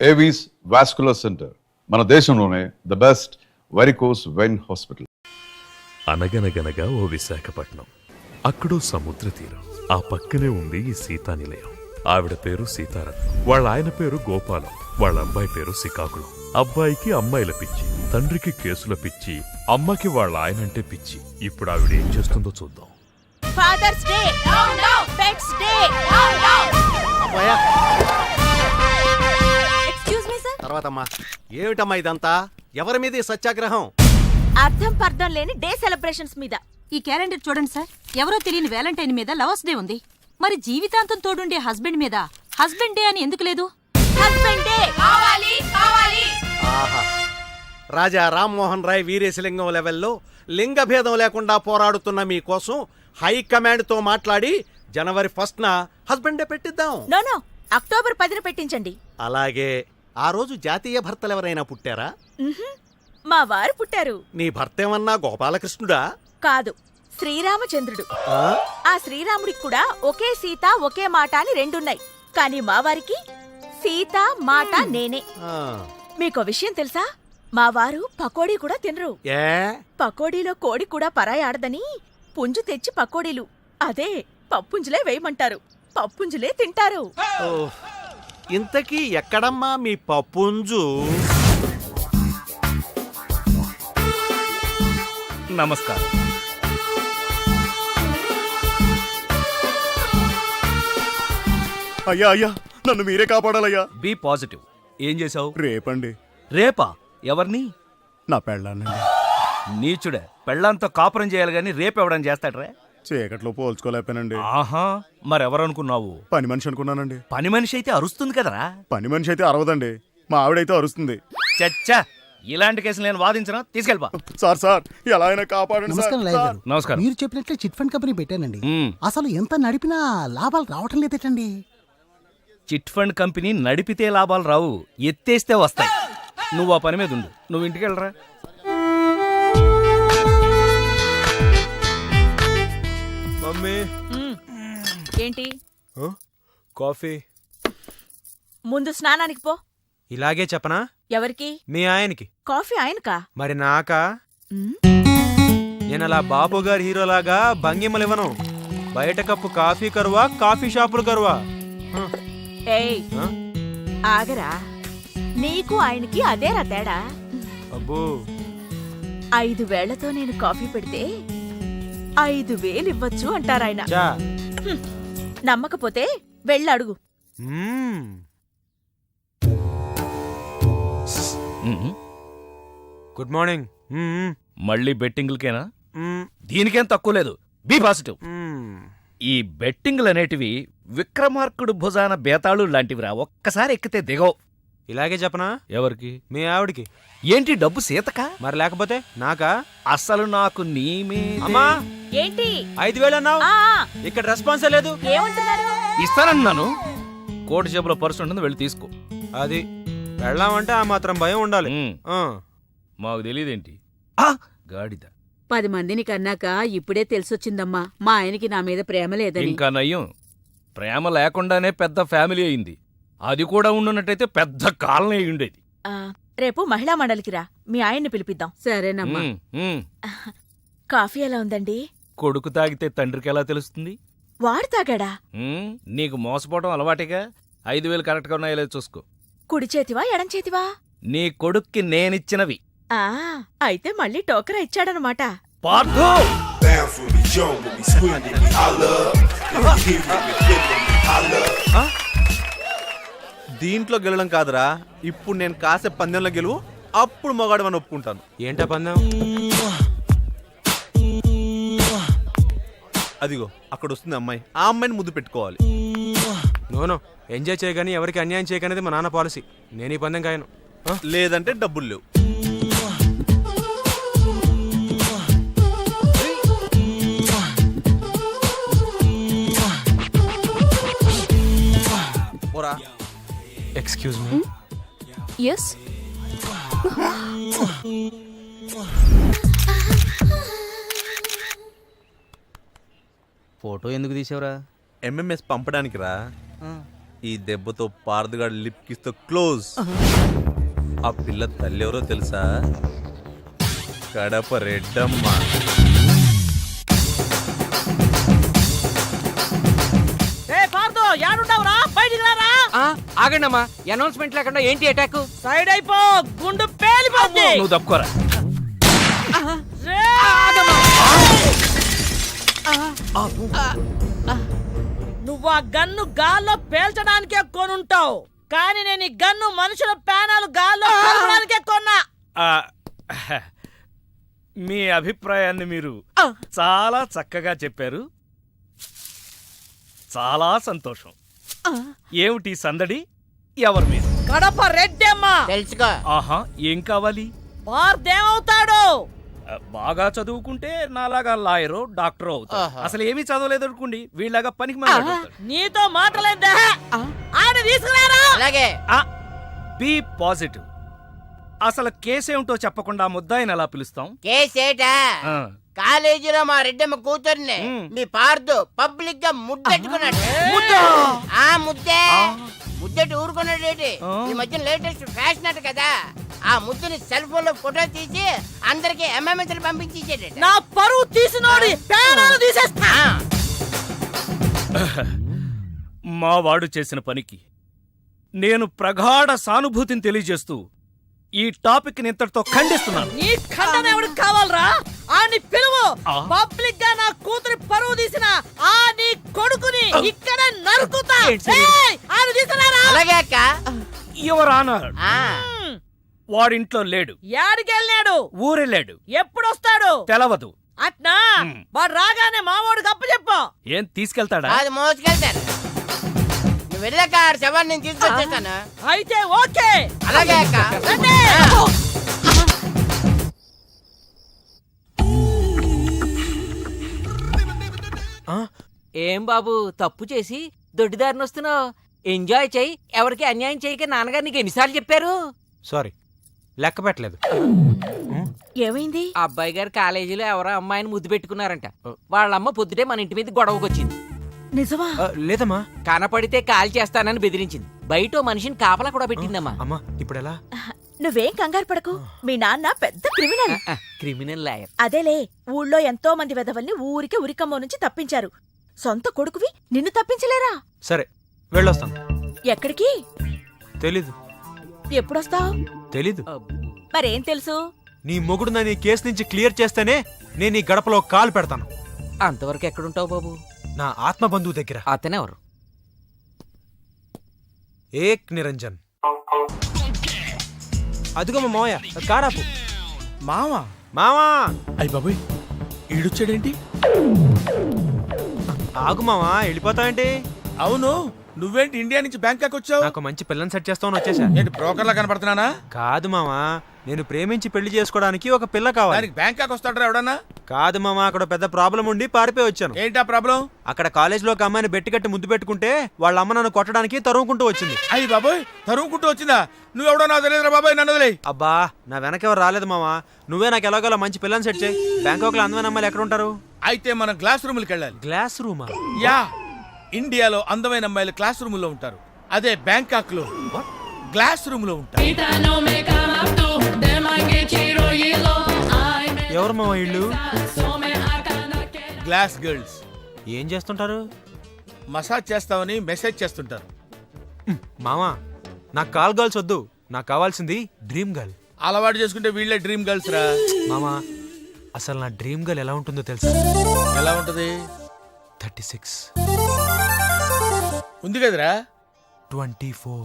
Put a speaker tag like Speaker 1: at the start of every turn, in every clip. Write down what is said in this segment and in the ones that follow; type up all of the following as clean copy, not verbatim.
Speaker 1: Avis vascular centre మన దేశంలోనే the best varicose vein hospital.
Speaker 2: అనగనగనగా ఓ విశాఖపట్నం, అక్కడో సముద్ర తీరం, ఆ పక్కనే ఉంది ఈ సీతా నిలయం. ఆవిడ పేరు సీతారత్నం, వాళ్ళ ఆయన పేరు గోపాలం, వాళ్ళ అబ్బాయి పేరు శ్రీకాకుళం. అబ్బాయికి అమ్మాయిల పిచ్చి, తండ్రికి కేసుల పిచ్చి, అమ్మకి వాళ్ళ ఆయనంటే పిచ్చి. ఇప్పుడు ఆవిడ ఏం చేస్తుందో చూద్దాం.
Speaker 3: Fathers day, pets day. Excuse me sir.
Speaker 4: తర్వాతమ్మా, ఏమిటమ్మా ఇదంతా? ఎవరి మీద ఈ సత్యాగ్రహం?
Speaker 3: అర్థం పర్థం లేని డే సెలబ్రేషన్స్ మీద.
Speaker 5: ఈ క్యాలెండర్ చూడండి సార్, ఎవరో తెలియని వ్యాలంటైన్ మీద లవర్స్ డే ఉంది. మరి జీవితాంతం తోడుండే హస్బెండ్ మీద హస్బెండ్ డే అని ఎందుకు లేదు?
Speaker 3: హస్బెండ్ డే కావాలి కావాలి.
Speaker 4: ఆహా, రాజా రామ్మోహన్ రాయ్ వీరేశలింగం లెవెల్లో లింగ భేదం లేకుండా పోరాడుతున్న మీకోసం హైకమాండ్ తో మాట్లాడి జనవరి 1న హస్బెండ్ డే పెట్టిద్దాం.
Speaker 3: నో, అక్టోబర్ 10న పెట్టించండి.
Speaker 4: అలాగే ఆ రోజు జాతీయ భర్తలు ఎవరైనా పుట్టారా?
Speaker 3: మా వారు పుట్టారు.
Speaker 4: నీ భర్త ఏమన్నా గోపాలకృష్ణుడా?
Speaker 3: కాదు, శ్రీరామచంద్రుడు. ఆ శ్రీరాముడికి కూడా ఒకే సీత ఒకే మాట అని రెండున్నాయి. కానీ మా వారికి సీత మాట నేనే. మీకో విషయం తెలుసా? మా వారు పకోడీ కూడా తినరు.
Speaker 4: ఏ
Speaker 3: పకోడీలో కోడి కూడా పరాయి ఆడదని పుంజు తెచ్చి పకోడీలు, అదే పప్పుంజులే వేయమంటారు. పప్పుంజులే తింటారు.
Speaker 4: ఇంతకీ ఎక్కడమ్మా మీ పప్పుంజు?
Speaker 6: నమస్కారం.
Speaker 7: అయ్యా అయ్యా, నన్ను మీరే కాపాడాలయ్యా.
Speaker 6: Be positive. ఏం చేసావు?
Speaker 7: రేపండి.
Speaker 6: రేపా? ఎవరిని?
Speaker 7: నా పెళ్ళానండి.
Speaker 6: నీచుడే, పెళ్ళంతో కాపురం చేయాలి గాని రేపెవడని చేస్తాడ్రా?
Speaker 7: చీకట్లో పోల్చుకోలేకపోయానండి.
Speaker 6: ఆహా, మరెవరనుకున్నావు?
Speaker 7: పని మనిషి అనుకున్నానండి.
Speaker 6: పని మనిషి అయితే అరుస్తుంది కదరా.
Speaker 7: పని మనిషి అయితే అరవదండి, మా ఆవిడైతే అరుస్తుంది.
Speaker 6: చచ్చా, ఇలాంటి కేసులు నేను వాదించను. తీసుకెళ్ళిపా.
Speaker 7: సార్ ఎలా అయినా కాపాడండి సార్.
Speaker 8: నమస్కారం లాయర్ గారు.
Speaker 6: నమస్కారం.
Speaker 8: మీరు చెప్పినట్లే చిట్ ఫండ్ కంపెనీ పెట్టానండి.
Speaker 6: మ్మ్.
Speaker 8: అసలు ఎంత నడిపినా లాభాలు రావటం లేదేటండి.
Speaker 6: చిట్ ఫండ్ కంపెనీ నడిపితే లాభాలు రావు, ఎత్తేస్తే వస్తాయి. నువ్వు ఆ పని మీద ఉండు, నువ్వు ఇంటికి వెళ్ళరా.
Speaker 9: మమ్మీ,
Speaker 3: ఏంటి?
Speaker 9: కాఫీ.
Speaker 3: ముందు స్నానానికి పో.
Speaker 9: ఇలాగే చెప్పనా?
Speaker 3: ఎవరికి?
Speaker 9: మీ ఆయనకి.
Speaker 3: కాఫీ ఆయనకా?
Speaker 9: మరి నాకా? నేను అలా బాబు గారి హీరోలాగా భంగిమలివ్వను. బయట కప్పు కాఫీ కరువా, కాఫీ షాపులు కరువా?
Speaker 3: ఏయ్, ఆగరా. నీకు ఆయనకి అదేరా తేడా.
Speaker 9: అబ్బో,
Speaker 3: 5 వేళ్లతో నేను కాఫీ పెడితే 5,000 ఇవ్వచ్చు అంటారాయన.
Speaker 9: చా.
Speaker 3: నమ్మకపోతే వెళ్ళడుగు.
Speaker 9: Good morning.
Speaker 6: మళ్ళీ బెట్టింగ్లకేనా? దీనికేం తక్కువ లేదు. Be positive. ఈ బెట్టింగ్లు అనేటివి విక్రమార్కుడు భుజాన బేతాళు లాంటివిరా, ఒక్కసారి ఎక్కితే దిగవు.
Speaker 9: ఇలాగే చెప్పనా?
Speaker 6: ఎవరికి?
Speaker 9: మీ ఆవిడికి.
Speaker 6: ఏంటి, డబ్బు సీతకా?
Speaker 9: మరి లేకపోతే నాకా?
Speaker 6: అసలు నాకు నీమే.
Speaker 9: అమ్మా,
Speaker 3: ఏంటి
Speaker 9: 5,000 అన్నావు?
Speaker 3: ఆ,
Speaker 9: ఇక్కడ రెస్పాన్సే లేదు.
Speaker 3: ఏమంటున్నారు?
Speaker 6: ఇస్తానన్నాను. కోటి జేబులో పర్సు ఉంటుంది, వెళ్ళి తీసుకో.
Speaker 9: అది వెళ్ళామంటే ఆ మాత్రం భయం ఉండాలి.
Speaker 6: మాకు తెలియదేంటి గాడిద.
Speaker 5: 10 మందిని కన్నాక ఇప్పుడే తెలిసొచ్చిందమ్మా మా ఆయనకి నా మీద ప్రేమ లేదని.
Speaker 6: ఇంకా నయ్యం, ప్రేమ లేకుండానే పెద్ద ఫ్యామిలీ అయింది. అది కూడా ఉండున్నట్టయితే పెద్ద కాలనీ అయి ఉండేది.
Speaker 3: రేపు మహిళా మండలికి రా, మీ ఆయన్ని పిలిపిద్దాం.
Speaker 5: సరేనమ్మా.
Speaker 3: కాఫీ ఎలా ఉందండి?
Speaker 6: కొడుకు తాగితే తండ్రికి ఎలా తెలుస్తుంది?
Speaker 3: వాడు తాగాడా?
Speaker 6: నీకు మోసపోవడం అలవాటిగా. 5,000 కరెక్ట్గా ఉన్నాయో లేదో చూసుకో.
Speaker 3: కుడి చేతివా ఎడం చేతివా?
Speaker 6: నీ కొడుక్కి నేనిచ్చినవి.
Speaker 3: అయితే మళ్ళీ టోకరా ఇచ్చాడనమాట.
Speaker 6: పార్థు!
Speaker 4: దీంట్లో గెలడం కాదురా, ఇప్పుడు నేను కాసే పందెంలో గెలువు, అప్పుడు మగాడమని ఒప్పుకుంటాను.
Speaker 9: ఏంటా పందెం?
Speaker 4: అదిగో అక్కడ వస్తుంది అమ్మాయి, ఆ అమ్మాయిని ముద్దు పెట్టుకోవాలి.
Speaker 9: నోనో, ఎంజాయ్ చేయగాని ఎవరికి అన్యాయం చేయకనేది మా నాన్న పాలసీ. నేను ఈ పందెం కాయను.
Speaker 4: లేదంటే డబ్బులు లేవు.
Speaker 9: Excuse me.
Speaker 5: ఎస్.
Speaker 10: ఫోటో ఎందుకు తీసావురా?
Speaker 4: ఎంఎంఎస్ పంపడానికి రా.
Speaker 9: ఈ దెబ్బతో పారదుగాడు లిప్ కిస్తో క్లోజ్. ఆ పిల్ల తల్లి ఎవరో తెలుసా? కడప రెడ్డమ్మ.
Speaker 6: ఆగండమ్మా, అనౌన్స్మెంట్ లేకుండా ఏంటి అటాక్? సైడ్ అయిపో, గుండు పేలిపోద్ది. నువ్వు తప్పుకోరా.
Speaker 3: నువ్వు ఆ గన్ను గాల్లో పేల్చడానికే కొనుంటావు, కానీ నేను ఈ గన్ను మనుషుల ప్రాణాలు గాల్లో పేల్చడానికే కొన్నా.
Speaker 6: మీ అభిప్రాయాన్ని మీరు చాలా చక్కగా చెప్పారు. చాలా సంతోషం. ఏమిటి సందడి? ఎవరి మీద?
Speaker 3: కడప రెడ్డమ్మా.
Speaker 10: తెలుసుకో.
Speaker 6: ఆహా, ఏం కావాలి?
Speaker 3: వార్దేమవుతాడు?
Speaker 6: బాగా చదువుకుంటే నాలాగా లాయరో డాక్టరో అవుతాడు.
Speaker 10: ఆహా.
Speaker 6: అసలు ఏమీ చదవలేదు అనుకోండి, వీళ్ళగా పనికి మాట్లాడతాడు.
Speaker 3: నీతో మాటలేదా? ఆడి తీసుకురారా.
Speaker 10: అలాగే.
Speaker 6: Be positive. అసలు కేసేమిటో చెప్పకుండా ముద్దాయిని ఎలా పిలుస్తాం?
Speaker 10: కేసేటా?
Speaker 6: ఆ,
Speaker 10: కాలేజీలో మా రెడ్డమ్మ కూతుర్ని మీ పార్దు పబ్లిక్ గా ముద్దెట్టుకున్నాడు. ఆ ముద్దే ముద్దెట్టు ఊరుకున్నాడేటి. ఈ మధ్య లేటెస్ట్ ఫ్యాషన్ అట కదా, ఆ ముద్దుని సెల్ ఫోన్ లో ఫోటో తీసి అందరికి ఎంఎంఎస్ పంపించేసాడు.
Speaker 3: నా పరువు తీసినోడి ప్రాణాలు తీసేస్తా.
Speaker 6: మా వాడు చేసిన పనికి నేను ప్రగాఢ సానుభూతిని తెలియజేస్తూ ఈ టాపిక్ ని ఇంతటితో ఖండిస్తున్నాను.
Speaker 3: నీ ఖండన ఎవరికి కావాలరా? ఆని పిలువు.
Speaker 6: ఆ.
Speaker 3: పబ్లిక్ గా నా కూతురి పరువు తీసిన ఆ నీ కొడుకుని ఇక్కడ నరుకుతా.
Speaker 6: ఏంటి?
Speaker 3: ఏయ్, ఆని తీసుకురారా.
Speaker 10: అలాగే అక్క.
Speaker 6: యువర్ ఆనర్,
Speaker 10: ఆ,
Speaker 6: వాడింట్లో లేడు.
Speaker 3: యాడికెళ్ళాడు?
Speaker 6: ఊరెళ్ళాడు.
Speaker 3: ఎప్పుడొస్తాడు?
Speaker 6: తెలవదు.
Speaker 3: అట్నా? వాడు రాగానే మామూడు గప్ప చెప్పు.
Speaker 6: ఏం తీసుకెళ్తాడా?
Speaker 10: అది మోసుకెళ్తాను. నువ్వు వెళ్ళాక ఆడ శవాన్ని నేను తీసుకొచ్చేస్తాను.
Speaker 3: అయితే ఓకే.
Speaker 10: అలాగే అక్క.
Speaker 3: రండి.
Speaker 11: ఏం బాబు, తప్పు చేసి దొడ్డిదారిని వస్తున్నావు? ఎంజాయ్ చెయ్యి, ఎవరికి అన్యాయం చేయక నాన్నగారు నీకు ఎన్నిసార్లు చెప్పారు?
Speaker 9: సారీ, లెక్క పెట్టలేదు.
Speaker 3: ఏమైంది?
Speaker 11: అబ్బాయి గారు కాలేజీలో ఎవరో అమ్మాయిని ముద్దు పెట్టుకున్నారంట. వాళ్ళమ్మ పొద్దుటే మన ఇంటి మీద గొడవకొచ్చింది.
Speaker 3: నిజమా?
Speaker 9: లేదమ్మా.
Speaker 11: కనపడితే కాల్ చేస్తానని బెదిరించింది. బయట మనిషిని కాపలా కూడా పెట్టిందమ్మా.
Speaker 9: అమ్మా, ఇప్పుడు ఎలా?
Speaker 3: నువ్వేం కంగారు పడకు. మీ నాన్న పెద్ద క్రిమినల్.
Speaker 11: Criminal lawyer.
Speaker 3: అదేలే, ఊళ్ళో ఎంతో మంది వెధవల్ని ఊరికి ఉరికమ్మో నుంచి తప్పించారు. సొంత కొడుకువి నిన్ను తప్పించలేరా?
Speaker 9: సరే, వెళ్ళొస్తాను.
Speaker 3: ఎక్కడికి?
Speaker 9: తెలీదు.
Speaker 3: ఎప్పుడొస్తావు?
Speaker 9: తెలీదు.
Speaker 3: మరేం తెలుసు?
Speaker 9: నీ మొగుడు నన్ను ఈ కేసు నుంచి క్లియర్ చేస్తేనే నేను ఈ గడపలో కాలు పెడతాను.
Speaker 11: అంతవరకు ఎక్కడుంటావు బాబు?
Speaker 9: నా ఆత్మ బంధువు దగ్గర.
Speaker 11: అతనెవరు?
Speaker 9: ఏక్ నిరంజన్. అదిగో మా మావయ్య, కారాపు.
Speaker 4: మావా
Speaker 9: మావా.
Speaker 4: అయ్య బాబోయ్, ఈడొచ్చాడేంటి?
Speaker 9: ఆగు మావా, వెళ్ళిపోతావేంటి?
Speaker 4: అవును, నువ్వేంటి ఇండియా నుంచి బ్యాంకాక్ వచ్చావు?
Speaker 9: నాకు మంచి పిల్లని సెట్ చేస్తామని వచ్చేసా.
Speaker 4: ఏంటి బ్రోకర్లా కనపడుతున్నానా?
Speaker 9: కాదు మావా, నేను ప్రేమించి పెళ్లి చేసుకోవడానికి ఒక పిల్ల కావాలి.
Speaker 4: దానికి బ్యాంకాక్ వస్తాడరా ఎవడన్నా?
Speaker 9: కాదు మావా, అక్కడ పెద్ద ప్రాబ్లం ఉండి పారిపోయి వచ్చాను.
Speaker 4: ఏంటా ప్రాబ్లం?
Speaker 9: అక్కడ కాలేజీలో ఒక అమ్మాయిని బెట్టి కట్టి ముద్దు పెట్టుకుంటే వాళ్ళ అమ్మ నన్ను కొట్టడానికి తరుముకుంటూ వచ్చింది.
Speaker 4: అయ్యి బాబోయ్, తరుముకుంటూ వచ్చిందా? నువ్వెవడో నాకు తెలియదురా బాబాయ్, నన్ను వదిలేయ్.
Speaker 9: అబ్బా, నా వెనకెవరు రాలేదు మావా. నువ్వే నాకు ఎలాగోలా మంచి పిల్లని సెట్ చేయి. బ్యాంకాక్ లో అందమైన అమ్మాయిలు ఎక్కడ ఉంటారు?
Speaker 4: అయితే మనం క్లాస్ రూమ్కి వెళ్ళాలి.
Speaker 9: గ్లాస్ రూమా?
Speaker 4: యా, ఇండియాలో అందమైన అమ్మాయిలు క్లాస్ రూమ్ లో ఉంటారు. అదే బ్యాంకాక్ లో గ్లాస్ రూమ్ లో ఉంటారు.
Speaker 9: ఎవరు మావా ఇళ్ళు?
Speaker 4: Glass girls.
Speaker 9: ఏం చేస్తుంటారు?
Speaker 4: మసాజ్ చేస్తామని మెసేజ్ చేస్తుంటారు.
Speaker 9: మావా, నాకు కాల్ గర్ల్స్ వద్దు. నాకు కావాల్సింది డ్రీమ్ గర్ల్.
Speaker 4: అలవాటు చేసుకుంటే వీళ్ళే డ్రీమ్ గర్ల్స్ రా.
Speaker 9: మామా, అసలు నా డ్రీమ్ గర్ల్ ఎలా ఉంటుందో తెలుసా?
Speaker 4: ఎలా ఉంటది?
Speaker 9: 36,
Speaker 4: ఉంది కదరా.
Speaker 9: 24,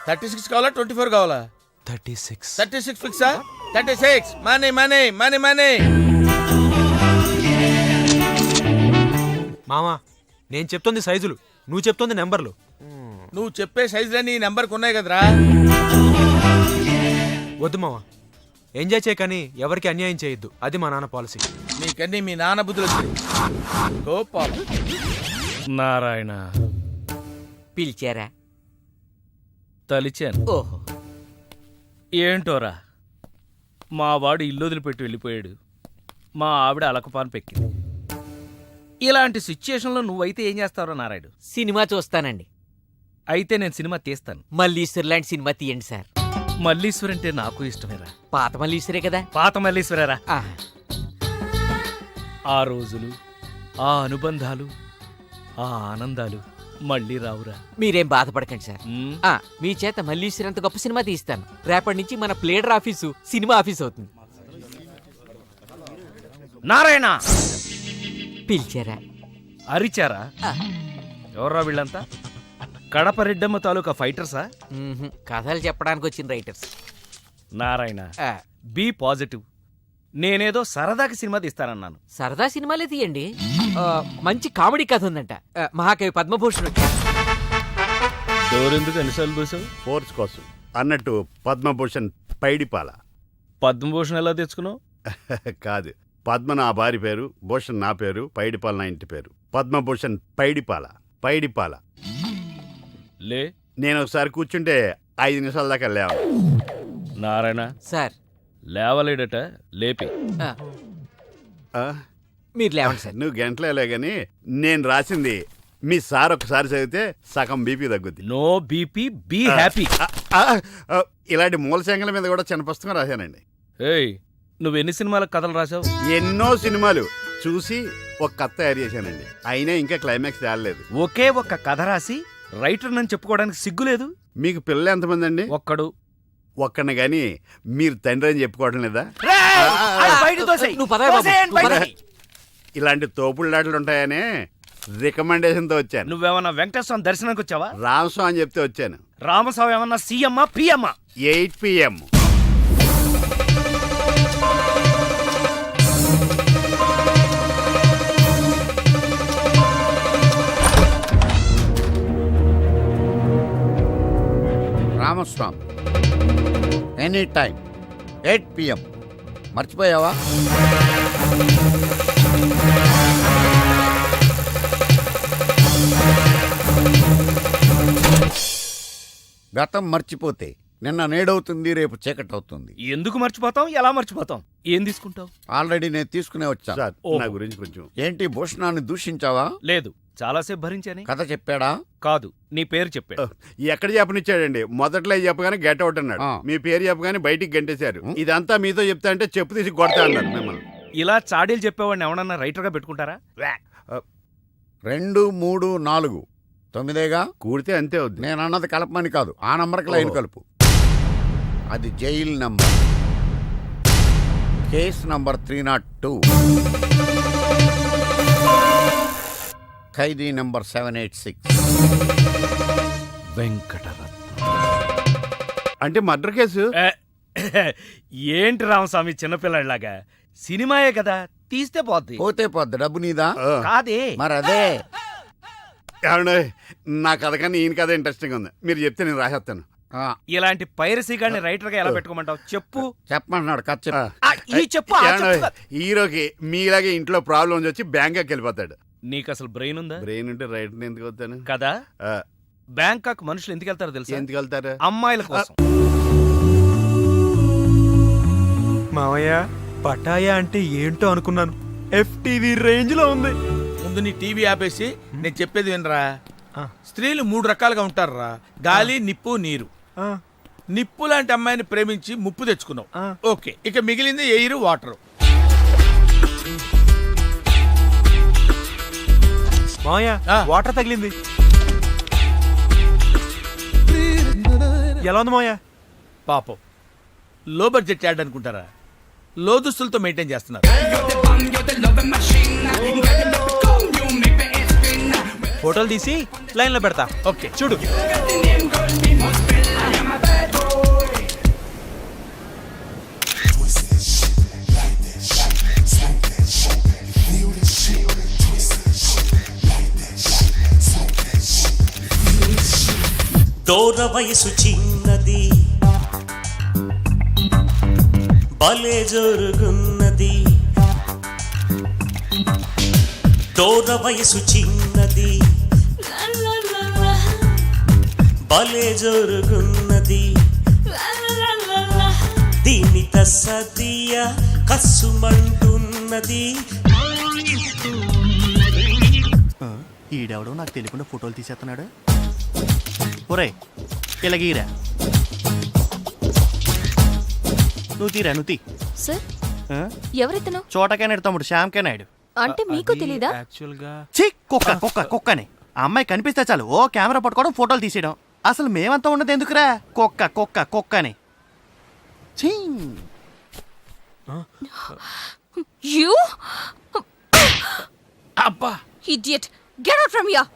Speaker 4: 36 కావాలా 24 కావాలా?
Speaker 9: 36.
Speaker 4: 36 ఫిక్సా? 36. Money money money money.
Speaker 9: మామా, నేను చెప్తుంది సైజులు, నువ్వు చెప్తుంది నెంబర్లు.
Speaker 4: నువ్వు చెప్పే సైజులన్నీ ఈ నెంబర్కి ఉన్నాయి కదరా.
Speaker 9: వద్దు మామా, ఎంజాయ్ చేయకని ఎవరికి అన్యాయం చేయొద్దు. అది మా నాన్న పాలసీ.
Speaker 4: నీకన్నీ మీ నాన్న బుద్ధులు వచ్చాయి. గోపాల్.
Speaker 6: నారాయణ.
Speaker 11: పిలిచారా?
Speaker 6: తలిచాను.
Speaker 11: ఓహో.
Speaker 6: ఏంటోరా, మా వాడు ఇల్లు వదిలిపెట్టి వెళ్ళిపోయాడు. మా ఆవిడ అలకపాను పెక్కింది. ఇలాంటి సిచ్యుయేషన్లో నువ్వైతే ఏం చేస్తావురా నారాయుడు?
Speaker 11: సినిమా చూస్తానండి.
Speaker 6: అయితే నేను సినిమా తీస్తాను.
Speaker 11: మల్లీశ్వర్ లాంటి సినిమా తీయండి సార్.
Speaker 6: మల్లీశ్వర్ అంటే నాకు ఇష్టమేరా.
Speaker 11: పాత మల్లీశ్వరే కదా.
Speaker 6: పాత మల్లీశ్వరేరా.
Speaker 11: ఆ,
Speaker 6: ఆ రోజులు, ఆ అనుబంధాలు, ఆ ఆనందాలు మళ్ళీ రావురా.
Speaker 11: మీరేం బాధపడకండి సార్.
Speaker 6: ఉమ్,
Speaker 11: మీ చేత మల్లీశ్వర్ అంత గొప్ప సినిమా తీస్తాను. రేపటి నుంచి మన ప్లేడర్ ఆఫీసు సినిమా ఆఫీస్ అవుతుంది.
Speaker 6: నారాయణ
Speaker 11: పిలిచారా?
Speaker 6: అరిచారా?
Speaker 11: ఆ.
Speaker 6: ఎవర్రా వీళ్ళంతా? కడప రెడ్డమ్మ తాలూకా ఫైటర్సా?
Speaker 11: కథలు చెప్పడానికి వచ్చిన రైటర్స్.
Speaker 6: Narayana, be positive. నేనేదో సరదాకి సినిమా తీస్తానన్నాను.
Speaker 11: సరదా సినిమాలే తీయండి. మంచి కామెడీ కథ ఉందంట. మహాకవి పద్మభూషణ్.
Speaker 6: డోరెందుకు ఎన్నిసార్లు చూసావు?
Speaker 7: ఫోర్స్ కోసం అన్నట్టు పద్మభూషణ్ పైడిపాల.
Speaker 6: పద్మభూషణ్ ఎలా తెచ్చుకున్నావు?
Speaker 7: కాదు, పద్మ నా భార్య పేరు, భూషణ్ నా పేరు, పైడిపాల నా ఇంటి పేరు. పద్మభూషణ్ పైడిపాల. పైడిపాల.
Speaker 6: లే,
Speaker 7: నేను ఒకసారి కూర్చుంటే 5 నిమిషాల దాకా లేవు.
Speaker 6: నారాయణ
Speaker 11: సార్
Speaker 6: లేవలేడట, లేపి.
Speaker 7: ఆ?
Speaker 11: మీరు లేవండి సార్.
Speaker 7: నువ్వు గంటలేలే గాని నేను రాసింది మీ సార్ ఒకసారి చదివితే సగం బీపీ తగ్గుద్ది.
Speaker 6: No BP, be happy.
Speaker 7: ఇలాంటి మూల శంకల మీద కూడా చిన్న పుస్తకం రాశానండి.
Speaker 6: ఏయ్, నువ్వెన్ని సినిమాలకు కథలు రాసావు?
Speaker 7: ఎన్నో సినిమాలు చూసి ఒక కథ తయారు చేశానండి. అయినా ఇంకా క్లైమాక్స్ తేలలేదు.
Speaker 6: ఒకే ఒక్క కథ రాసి రైటర్ నన్ను చెప్పుకోవడానికి సిగ్గులేదు?
Speaker 7: మీకు పిల్లలు ఎంతమంది అండి?
Speaker 6: ఒక్కడు.
Speaker 7: ఒక్కడిని గాని మీరు తండ్రి అని చెప్పుకోవడం లేదా?
Speaker 11: నువ్వు పదవి బాబు, నువ్వు పదవి.
Speaker 7: ఇలాంటి తోపుళ్ళాటలు ఉంటాయనే రికమెండేషన్తో వచ్చాను.
Speaker 6: నువ్వేమన్నా వెంకటేశ్వరం దర్శనానికి వచ్చావా?
Speaker 7: రామస్వామి అని చెప్తే వచ్చాను.
Speaker 6: రామస్వామి ఏమన్నా సీఎమ్మా పిఎమ్మా?
Speaker 7: 8 PM.
Speaker 12: Ramaswamy any time 8 PM. మర్చిపోయావా? గతం మర్చిపోతే నిన్న నేడవుతుంది, రేపు చీకటి అవుతుంది.
Speaker 6: ఎందుకు మర్చిపోతాం? ఎలా మర్చిపోతాం? ఏం తీసుకుంటావు?
Speaker 12: ఆల్రెడీ నేను తీసుకునే వచ్చా.
Speaker 7: సార్,
Speaker 6: ఓహో.
Speaker 7: నా గురించి కొంచెం.
Speaker 12: ఏంటి భూషణాన్ని దూషించావా?
Speaker 6: లేదు, చాలాసేపు భరించాని.
Speaker 12: కథ చెప్పాడా?
Speaker 6: కాదు, నీ పేరు చెప్పాడు.
Speaker 7: ఎక్కడ చెప్పనిచ్చాడండి? మొదట్లో చెప్పగానే గెట్ అవుట్ అన్నాడు. మీ పేరు చెప్పగానే బయటికి గంటేశారు. ఇదంతా మీతో చెప్తా అంటే చెప్పు తీసి కొడతా అన్నారు మిమ్మల్ని.
Speaker 6: ఇలా చాడీలు చెప్పేవాడిని ఎవడన్నా రైటర్ గా పెట్టుకుంటారా?
Speaker 12: 2, 3, 4 9గా
Speaker 7: కూడితే అంతే అవుద్ది.
Speaker 12: నేను అన్నది కలపమని కాదు, ఆ నంబర్కి లైన్ కలుపు. అది జైల్ నంబర్. Case number 302. ఖైదీ నంబర్ 786.
Speaker 6: వెంకటరత్నం.
Speaker 7: అంటే మర్డర్ కేసు.
Speaker 6: ఏంటి రామస్వామి చిన్నపిల్లలాగా? సినిమాయే కదా, తీస్తే పోద్ది.
Speaker 12: పోతే పోద్ది, డబ్బు నీదా?
Speaker 6: కాదే.
Speaker 12: మరి అదే.
Speaker 7: ఏమండి, నా కథ కానీ ఈయన కథ ఇంట్రెస్టింగ్ ఉంది. మీరు చెప్తే నేను రాసేస్తాను.
Speaker 6: ఇలాంటి పైరసీ గాని రైటర్ గా ఎలా పెట్టుకోమంటావు? చెప్పు.
Speaker 12: చెప్పమంటున్నాడు, కథ చెప్పు.
Speaker 6: ఈ చెప్పు.
Speaker 7: హీరోకి మీలాగే ఇంట్లో ప్రాబ్లమ్స్ వచ్చి బ్యాంకాక్ వెళ్ళిపోతాడు.
Speaker 6: నీకు అసలు బ్రెయిన్ ఉందా?
Speaker 7: బ్రెయిన్ ఉంటే రైటర్ ఎందుకు వస్తాను
Speaker 6: కదా. బ్యాంకాక్ మనుషులు ఎందుకు వెళ్తారో తెలుసా?
Speaker 7: ఎందుకు వెళ్తారు?
Speaker 6: అమ్మాయిల కోసం.
Speaker 9: మావయ్య, పటాయా అంటే ఏంటో అనుకున్నాను. FTV రేంజ్ లో ఉంది.
Speaker 13: ముందు నీ టీవీ ఆపేసి నేను చెప్పేది వినరా. స్త్రీలు 3 రకాలుగా ఉంటారురా. గాలి, నిప్పు, నీరు. నిప్పు లాంటి అమ్మాయిని ప్రేమించి ముప్పు తెచ్చుకున్నావు. ఓకే, ఇక మిగిలింది ఎయిర్, వాటర్.
Speaker 9: మావయ్య, వాటర్ తగిలింది. ఎలా ఉంది మావయ్య?
Speaker 13: పాపం, లో బడ్జెట్ యాడ్ అనుకుంటారా? లో దుస్తులతో మెయింటైన్ చేస్తున్నారు.
Speaker 9: ఫోటోలు తీసి లైన్ లో పెడతా.
Speaker 13: ఓకే, చూడు.
Speaker 14: దూర వయసు చిన్నది, భలే జరుగున్నది. దూర వయసు చిన్నది, భలే జరుగున్నది. దీని తస్సదియ కస్సుమంటున్నది.
Speaker 9: ఈడెవడో నాకు తెలియకుండా ఫోటోలు తీసేస్తున్నాడు. ఒరేయ్ ఇలాగీరా, నువ్వు తీరా, నువ్వు తీ.
Speaker 3: సార్ ఎవరితను?
Speaker 9: చోటకైనాడు తమ్ముడు, శ్యామ్కే నాయుడు.
Speaker 3: అంటే మీకు తెలీదా?
Speaker 9: ఛీ, కుక్క కుక్క కుక్కని. ఆ అమ్మాయి కనిపిస్తే చాలు ఓ కెమెరా పట్టుకోవడం, ఫోటోలు తీసేయడం. అసలు మేమంతా ఉన్నది ఎందుకురా? కుక్క కుక్క కుక్కని. ఛీ.
Speaker 5: యూ
Speaker 13: అబ్బా
Speaker 5: idiot, get out from here.